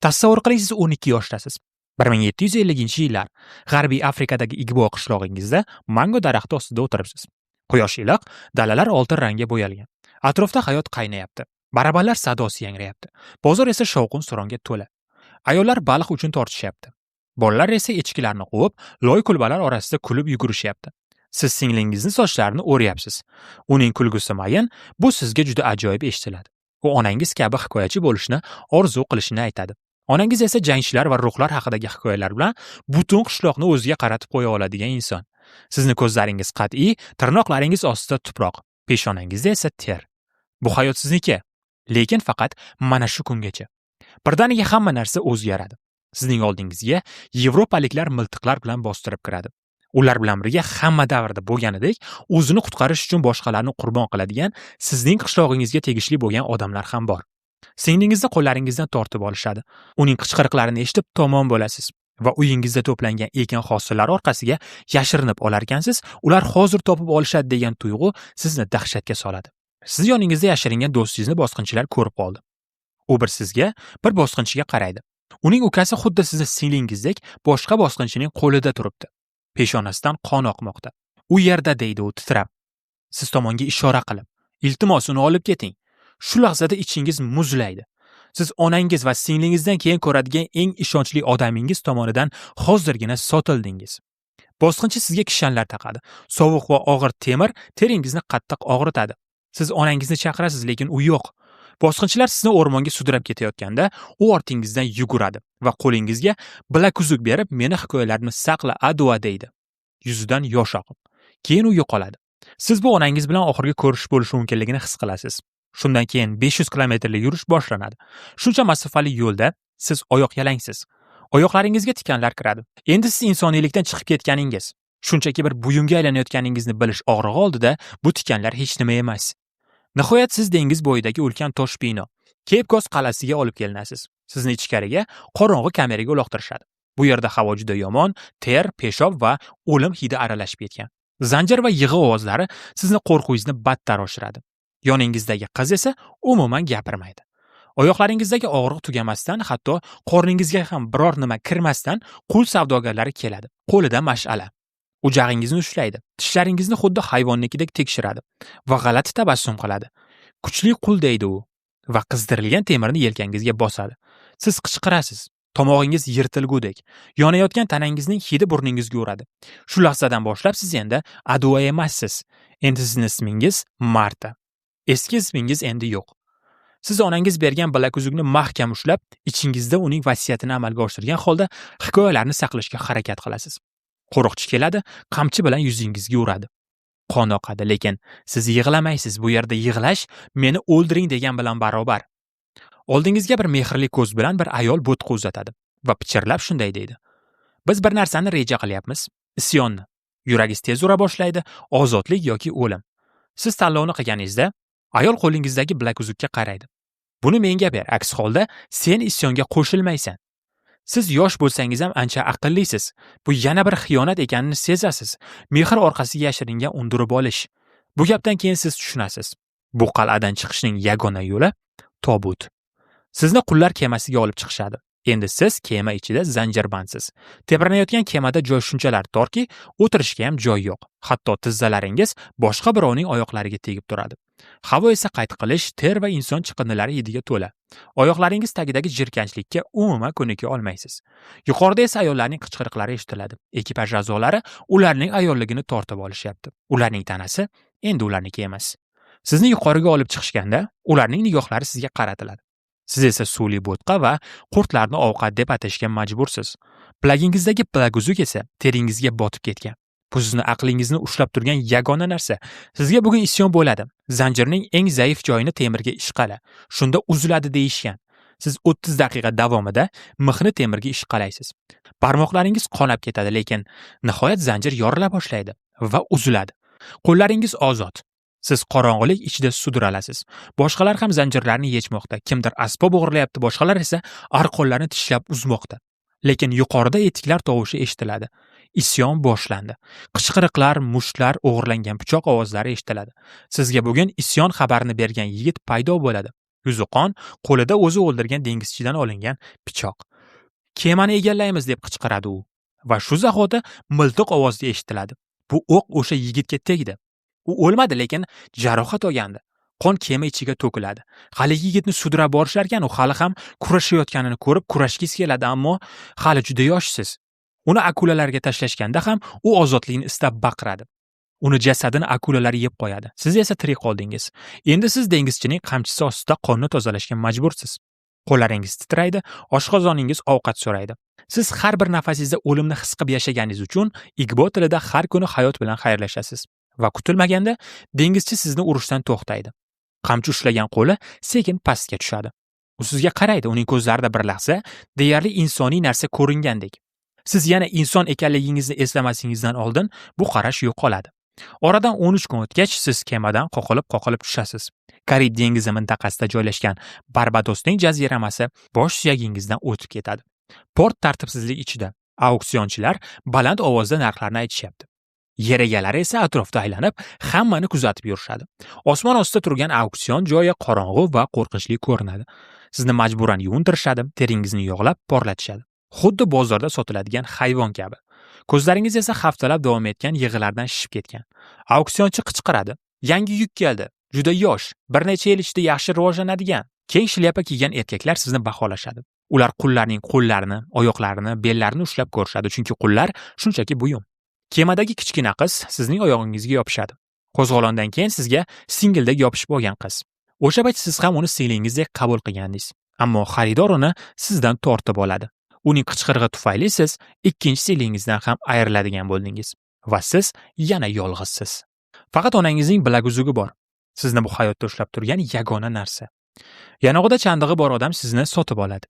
Tasavvur qiling, siz 12 yoshdasiz. 1750-yillar G'arbiy Afrikadagi Igbo qishlog'ingizda mango daraxti ostida o'tiribsiz. Quyosh iliq, dalalar oltin rangga bo'yalgan. Atrofda hayot qaynayapti. Barabanlar sadosi yangrayapti. Bozor esa shovqin-suronga to'la. Ayollar baliq uchun tortishyapti. Bolalar esa echkilarni quvib, loy-kulbalar orasida kulib yugurishyapti. Siz singlingizni sochlarini o'ryapsiz. Uning kulgusi mayin, bu sizga juda ajoyib eshitiladi. U onangiz kabi hikoyachi bo'lishni orzu qilishini aytadi. Onangiz esa jangchilar va ruhlar haqidagi hikoyalar bilan butun qishloqni o'ziga qaratib qo'ya oladigan inson. Sizni ko'zlaringiz qat'iy, tirnoqlaringiz ostida tuproq, peshonangizda esa ter. Bu hayot sizniki, lekin faqat mana shu kungacha. Birdaniga hamma narsa o'zgaradi. Sizning oldingizga yevropaliklar miltiqlar bilan bostirib kiradi. Ular bilan birga hamma davrda bo'lganidek, o'zini qutqarish uchun boshqalarni qurbon qiladigan sizning qishlog'ingizga tegishli bo'lgan odamlar ham bor. Singlingizni qo'llaringizdan tortib olishadi. Uning qichqiriqlarini eshitib tomon bo'lasiz va uyingizda to'plangan ekin hosillari orqasiga yashirinib olarkansiz, ular hozir topib olishadi degan tuyg'u sizni dahshatga soladi. Siz yoningizda yashiringan do'stingizni bosqinchilar ko'rib qoldi. U bir sizga, bir bosqinchiga qaraydi. Uning ukasi xuddi sizni singlingizdek boshqa bosqinchining qo'lida turibdi. Peshonasidan qon oqmoqda. U yerda deydi u titrab. Siz tomonga ishora qilib, iltimos uni olib keting. Shu lahzada ichingiz muzlaydi. Siz onangiz va singlingizdan keyin ko'radigan eng ishonchli odamingiz tomonidan hozirgina sotildingiz. Bosqinchi sizga kishanlar taqadi. Sovuq va og'ir temir teringizni qattiq og'ritadi. Siz onangizni chaqirasiz, lekin u yo'q. Bosqinchilar sizni o'rmonga sudrab ketayotganda, u ortingizdan yuguradi va qo'lingizga bilakuzuk berib, meni hikoyalarimni saqla, adua deydi. Yuzidan yosh oqib. Keyin u yo'qoladi. Siz bu onangiz bilan oxirgi ko'rish bo'lishi mumkinligini his qilasiz. Shundan keyin 500 kilometrlik yurish boshlanadi. Shuncha masofali yo'lda siz oyoq yalangsiz. Oyoqlaringizga tikanlar kiradi. Endi siz insoniylikdan chiqib ketganingiz, shunchaki bir buyumga aylanayotganingizni bilish og'rig'i oldida bu tikanlar hech nima emas. Nihoyat siz dengiz bo'yidagi ulkan tosh bino, Cape Coast qal'asiga olib kelinasiz. Sizni ichkariga, qorong'i kameraga uloqtirishadi. Bu yerda havo juda yomon, ter, peshob va o'lim hidi aralashib ketgan. Zanjir va yig'i ovozlari sizni qo'rquvingizni battar oshiradi. Yoningizdagi qiz esa umuman gapirmaydi. Oyoqlaringizdagi og'riq tugamasdan, hatto qorningizga ham biror nima kirmasdan qul savdogarlari keladi. Qo'lida mash'ala. U jag'ingizni ushlaydi. Tishlaringizni xuddi hayvonnikidek tekshiradi va g'alati tabassum qiladi. Kuchli qul deydi u va qizdirilgan temirni yelkangizga bosadi. Siz qichqirasiz. Tomog'ingiz yirtilgudek. Yonayotgan tanangizning hidi burningizga uradi. Shu lahzadan boshlab siz endi adua emassiz. Endi sizning ismingiz Marta. Eski ismingiz endi yo'q. Siz onangiz bergan bilakuzukni mahkam ushlab, ichingizda uning vasiyatini amalga oshirgan holda hikoyalarni saqlashga harakat qilasiz. Qo'riqchi keladi, qamchi bilan yuzingizga uradi. Qon oqadi, lekin siz yig'lamaysiz. Bu yerda yig'lash meni o'ldiring degan bilan barobar. Oldingizga bir mehrli ko'z bilan bir ayol bo'tqa uzatadi va pichirlab shunday deydi. Biz bir narsani reja qilyapmiz, isyonni. Yuragingiz tez ura boshlaydi, ozodlik yoki o'lim. Siz tanlovni qilganingizda, ayol qo'lingizdagi bilaguzukka qaraydi. Buni menga ber, aks holda sen isyonga qo'shilmaysan. Siz yosh bo'lsangiz ham ancha aqllisiz. Bu yana bir xiyonat ekanini sezasiz. Mehr orqasiga yashiringan undirib olish. Bu gapdan keyin siz tushunasiz. Bu qal'adan chiqishning yagona yo'li tobut. Sizni qullar kemasiga olib chiqishadi. Endi siz kema ichida zanjirbandsiz. Tebranayotgan kemada joy shunchalar torki, o'tirishga ham joy yo'q. Hatto tizzalaringiz boshqa birovning oyoqlariga tegib turadi. Havo esa qayt qilish, ter va inson chiqindilari hidiga to'la. Oyoqlaringiz tagidagi jirkanchlikka umuman ko'nika olmaysiz. Yuqorida esa ayollarning qichqiriqlari eshitiladi. Ekipaj a'zolari ularning ayolligini tortib olishyapti. Ularning tanasi endi ularniki emas. Sizni yuqoriga olib chiqishganda, ularning nigohlari sizga qaratiladi. Siz esa suvli bo'tqa va qurtlarni ovqat deb atashga majbursiz. Bilagingizdagi bilaguzuk esa teringizga botib ketgan. Bu sizni aqlingizni ushlab turgan yagona narsa. Sizga bugun isyon bo'ladi. Zanjirning eng zaif joyini temirga ishqala. Shunda uziladi deyishgan. Siz 30 daqiqa davomida mixni temirga ishqalaysiz. Barmoqlaringiz qonab ketadi, lekin nihoyat zanjir yorila boshlaydi va uziladi. Qo'llaringiz ozod. Siz qorong'ilik ichida sudralasiz. Boshqalar ham zanjirlarni yechmoqda. Kimdir asbob o'g'irlayapti, boshqalar esa arqonlarni tishlab uzmoqda. Lekin yuqorida etiklar tovushi eshitiladi. Isyon boshlandi. Qichqiriqlar, mushtlar, o'g'irlangan pichoq ovozlari eshitiladi. Sizga bugun isyon xabarini bergan yigit paydo bo'ladi Yuzi qon, qo'lida o'zi o'ldirgan dengizchidan olingan pichoq. Kemani egallaymiz deb qichqiradi u va shu zahoti miltiq ovozda eshitiladi. Bu o'q o'sha yigitga tegdi. U o'lmadi, lekin jarohat olgandi. Qon kema ichiga to'kiladi. Hali yigitni sudrab borisharkan, u hali ham kurashayotganini ko'rib kurashgisi keladi, ammo hali juda yoshsiz. Uni akulalarga tashlashganda ham u ozodlikni istab baqiradi. Uni jasadini akulalar yeb qo'yadi. Siz esa tirik qoldingiz. Endi siz dengizchining qamchisi ostida qonni tozalashga majbursiz. Qo'llaringiz titraydi, oshqozoningiz ovqat so'raydi. Siz har bir nafasingizda o'limni his qilib yashaganingiz uchun Igbo tilida har kuni hayot bilan xayrlashasiz. Va kutilmaganda dengizchi sizni urishdan to'xtaydi. Qamchi ushlagan qo'li sekin pastga tushadi. U sizga qaraydi, uning ko'zlarida bir lahza deyarli insoniy narsa ko'ringandek. Siz yana inson ekanligingizni eslamasingizdan oldin bu qarash yo'qoladi. Oradan 13 kun o'tgach siz kemadan qoqilib tushasiz. Karib dengizi mintaqasida joylashgan Barbadosning jaziramasi bosh suyagingizdan o'tib ketadi. Port tartibsizlik ichida. Auksionchilar baland ovozda narxlarni aytishyapti. Yer egalari esa atrofda aylanib, hammani kuzatib yurishadi. Osmon ostida turgan auksion joyi qorong'u va qo'rqinchli ko'rinadi. Sizni majburan yuvintirishadi, teringizni yog'lab porlatishadi. Xuddi bozorda sotiladigan hayvon kabi. Ko'zlaringiz esa haftalab davom etgan yig'inlardan shishib ketgan. Auksionchi qichqiradi. Yangi yuk keldi. Juda yosh, bir necha yil ichida yaxshi rivojlanadigan. Keng shlyapa kiygan erkaklar sizni baholashadi. Ular qullarning qo'llarini, oyoqlarini, bellarini ushlab ko'rishadi, chunki qullar shunchaki buyum. Kemadagi kichkina qiz sizning oyog'ingizga yopishadi. Qo'zg'olondan keyin sizga singildek yopishib olgan qiz. O'sha payt siz ham uni singlingizdek qabul qilgandingiz. Ammo xaridor uni sizdan tortib oladi. Uning qichqirig'i tufayli siz ikkinchi singlingizdan ham ayriladigan bo'ldingiz va siz yana yolg'izsiz. Faqat onangizning bilaguzugi bor. Sizni bu hayotda ushlab turgan yagona narsa. Yanog'ida chandig'i bor odam sizni sotib oladi.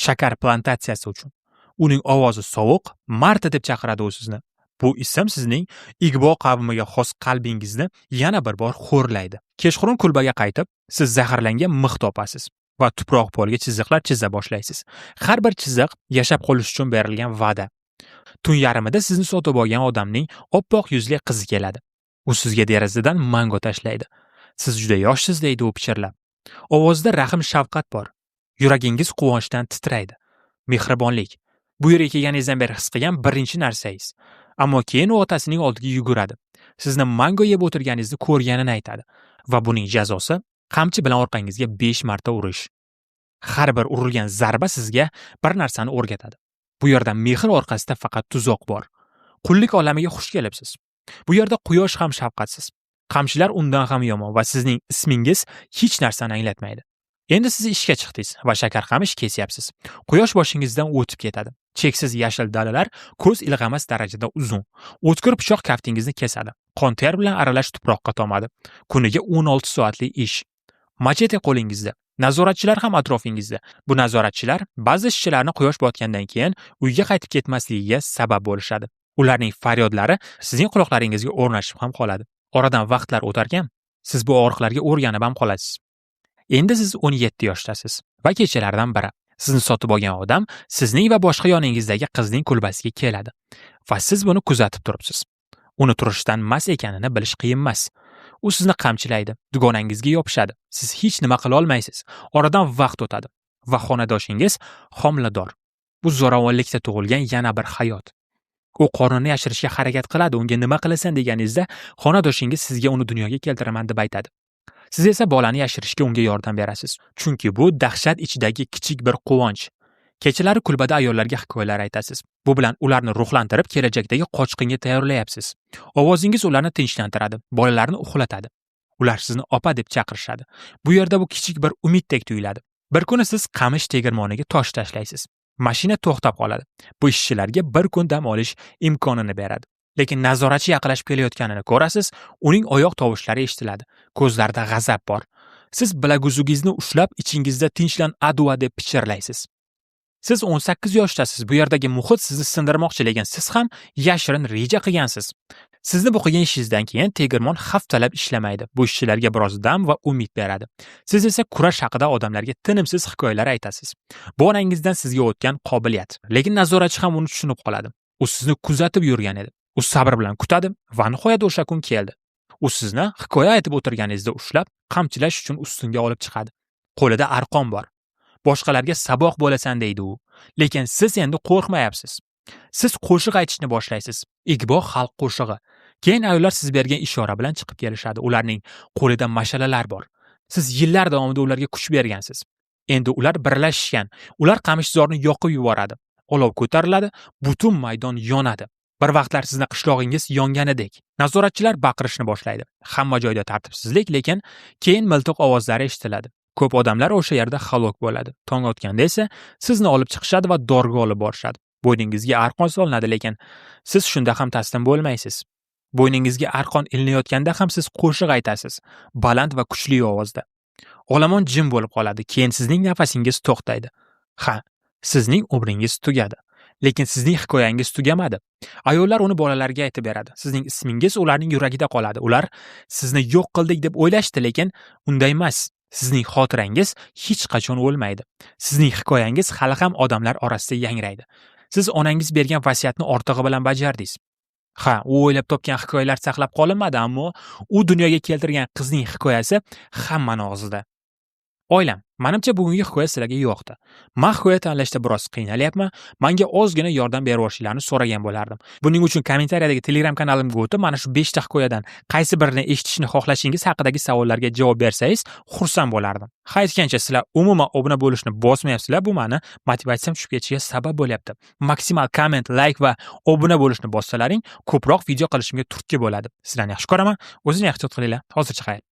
Shakar plantatsiyasi uchun. Uning ovozi sovuq, Marta deb chaqiradi u sizni. Bu ism sizning Igbo qavmiga xos qalbingizni yana bir bor xo'rlaydi. Kechqurun kulbaga qaytib, siz zaharlangan mix topasiz va tuproq polga chiziqlar chiza boshlaysiz. Har bir chiziq yashab qolish uchun berilgan va'da. Tun yarmida sizni sotib olgan odamning oppoq yuzli qizi keladi. U sizga derazadan mango tashlaydi. Siz juda yoshsiz deydi u pichirlab. Ovozida rahm shafqat bor. Yuragingiz quvonchdan titraydi. Mehribonlik. Bu yerga kelganingizdan beri his qilgan birinchi narsangiz. Ammo keyin u otasining oldiga yuguradi. Sizni mango yeb o'tirganingizni ko'rganini aytadi va buning jazosi qamchi bilan orqangizga 5 marta urish. Har bir urilgan zarba sizga bir narsani o'rgatadi. Bu yerda mehr orqasida faqat tuzoq bor. Qullik olamiga xush kelibsiz. Bu yerda quyosh ham shafqatsiz. Qamchilar undan ham yomon va sizning ismingiz hech narsani anglatmaydi. Endi siz ishga chiqdingiz va shakar qamish kesyapsiz. Quyosh boshingizdan o'tib ketadi. Cheksiz yashil dalalar ko'z ilg'amas darajada uzun. O'tkir pichoq kaftingizni kesadi. Qon ter bilan aralash tuproqqa tomadi. Kuniga 16 soatli ish. Machete qo'lingizda. Nazoratchilar ham atrofingizda. Bu nazoratchilar ba'zi ishchilarni quyosh botgandan keyin uyga qaytib ketmasligiga sabab bo'lishadi. Ularning faryodlari sizning quloqlaringizga o'rnashib ham qoladi. Oradan vaqtlar o'tarkan, siz bu og'riqlarga o'rganib ham qolasiz. Endi siz 17 yoshdasiz va kechalardan biri sizni sotib olgan odam sizning va boshqa yoningizdagi qizning kulbasiga keladi va siz buni kuzatib turibsiz. Uni turishdan mast ekanini bilish qiyin emas. U sizni qamchilaydi, dugonangizga yopishadi. Siz hech nima qila olmaysiz. Oradan vaqt o'tadi va xonadoshingiz homilador. Bu zo'ravonlikda tug'ilgan yana bir hayot. U qornini yashirishga harakat qiladi. Unga nima qilasan deganingizda, xonadoshingiz sizga uni dunyoga keltiraman deb aytadi. Siz esa bolani yashirishga unga yordam berasiz. Chunki bu dahshat ichidagi kichik bir quvonch. Kechalari kulbada ayollarga hikoyalar aytasiz. Bu bilan ularni ruhlantirib, kelajakdagi qochqinga tayyorlayapsiz. Ovozingiz ularni tinchlantiradi, bolalarni uxlatadi. Ular sizni opa deb chaqirishadi. Bu yerda bu kichik bir umiddek tuyuladi. Bir kuni siz qamish tegirmoniga tosh tashlaysiz. Mashina to'xtab qoladi. Bu ishchilarga bir kun dam olish imkonini beradi. Lekin nazoratchi yaqinlashib kelayotganini ko'rasiz, uning oyoq tovushlari eshitiladi. Ko'zlarida g'azab bor. Siz bilaguzugingizni ushlab, ichingizda tinchlan adua deb pichirlaysiz. Siz 18 yoshdasiz. Bu yerdagi muhit sizni sindirmoqchi, lekin siz ham yashirin reja qilgansiz. Sizni bu qilgan ishingizdan keyin tegirmon haftalab ishlamaydi. Bu ishchilarga biroz dam va umid beradi. Siz esa kurash haqida odamlarga tinimsiz hikoyalar aytasiz. Bu onangizdan sizga o'tgan qobiliyat. Lekin nazoratchi ham uni tushunib qoladi. U sizni kuzatib yurgan edi. U sabr bilan kutadi va nihoyat o'sha kun keldi. U sizni hikoya aytib o'tirganingizda ushlab, qamchilash uchun ustunga olib chiqadi. Qo'lida arqon bor. Boshqalarga saboq bo'lasan deydi u. Lekin siz endi qo'rqmayapsiz. Siz qo'shiq aytishni boshlaysiz. Igbo xalq qo'shig'i. Keyin ayollar siz bergan ishora bilan chiqib kelishadi. Ularning qo'lida mashalalar bor. Siz yillar davomida ularga kuch bergansiz. Endi ular birlashishgan. Ular qamishzorni yoqib yuboradi. Olov ko'tariladi, butun maydon yonadi. Bir vaqtlar sizning qishlog'ingiz yonganidek. Nazoratchilar baqirishni boshlaydi. Hamma joyda tartibsizlik, lekin keyin miltiq ovozlari eshitiladi. Ko'p odamlar o'sha yerda halok bo'ladi. Tong otganda esa sizni olib chiqishadi va dorga olib borishadi. Bo'yningizga arqon solinadi, lekin siz shunda ham taslim bo'lmaysiz. Bo'yningizga arqon ilinayotganda ham siz qo'shiq aytasiz, baland va kuchli ovozda. Olomon jim bo'lib qoladi, keyin sizning nafasingiz to'xtaydi. Ha, sizning umringiz tugadi. Lekin sizning hikoyangiz tugamadi. Ayollar uni bolalarga aytib beradi. Sizning ismingiz ularning yuragida qoladi. Ular sizni yo'q qildik deb o'ylashdi, lekin unday emas. Sizning xotirangiz hech qachon o'lmaydi. Sizning hikoyangiz hali ham odamlar orasida yangraydi. Siz onangiz bergan vasiyatni ortig'i bilan bajardingiz. Ha, u o'ylab topgan hikoyalar saqlab qolinmadi, ammo u dunyoga keltirgan qizning hikoyasi hammani og'zida. Oilam, menimcha bugungi hikoya sizlarga yoqdi. Men hikoya tanlashda biroz qiynalyapman. Menga ozgina yordam berib yuborishlarini so'ragan bo'lardim. Buning uchun kommentariyadagi Telegram kanalimga o'tib, mana shu 5 ta hikoyadan qaysi birini eshitishni xohlashingiz haqidagi savollarga javob bersangiz, xursand bo'lardim. Ha, aytgancha sizlar umuman obuna bo'lishni bosmayapsizlar. Bu meni motivatsiyam tushib ketishiga sabab bo'lyapti. Maksimal komment, like va obuna bo'lishni bossalaring, ko'proq video qilishimga turtki bo'ladi. Sizlarni yaxshi ko'raman. O'zingizni ehtiyot qilinglar. Hozircha xayr.